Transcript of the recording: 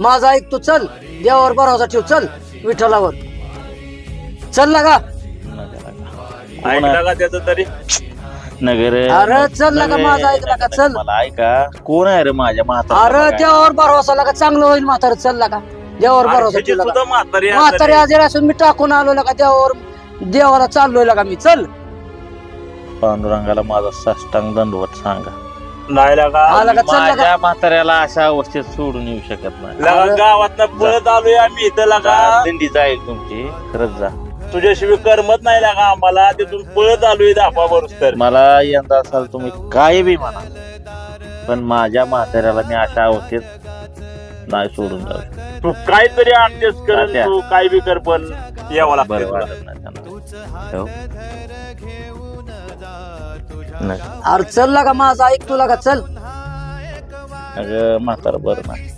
माझा ऐक तू चल, देवावर भरोसा ठेव, चल विठ्ठलावर चल लागा. ऐकला का त्याचं तरी? नगर अरे चल लागा, माझा ऐक लागा, चल. मला ऐका, कोण आहे रे माझ्या म्हाताऱ्याला अरे काय? देवावर भरोसा लागा, चांगलं होईल म्हातारं, चल लागा देवावर भरोसा त्याची ठेव सुद्धा लागा. म्हातारी म्हातारी आजारी असून मी टाकून आलो लागा, देवावर देवाला चाललोय लागा मी, चल. पांडुरंगाला माझा साष्टांग दंडवत सांगा. नाही लागा. आला का, चल लागा. माझ्या म्हाताऱ्याला अशा अवस्थेत सोडून येऊ शकत नाही. लागा गावात पळत आलोय आम्ही इथं लागा. दिंडी जाईल तुमची, खरंच जा. तुझ्याशिवाय करमत नाही लागा आम्हाला, तिथून पळत आलोय दाफा बरोबर तर. मला यंदा असाल तुम्ही काय बी म्हणा, पण माझ्या म्हाताऱ्याला मी अशा अवस्थेत नाही सोडून जाऊ. तू काहीतरी ऍडजस्ट कर, तात्या. तू काय बी कर, पण यावं लागतं बरं तुला. वाटत नाही त्यांना. ठेव. नाही अरे चल लागा, माझा ऐक तू लागा, चल. अगं म्हातारं बरं नाही.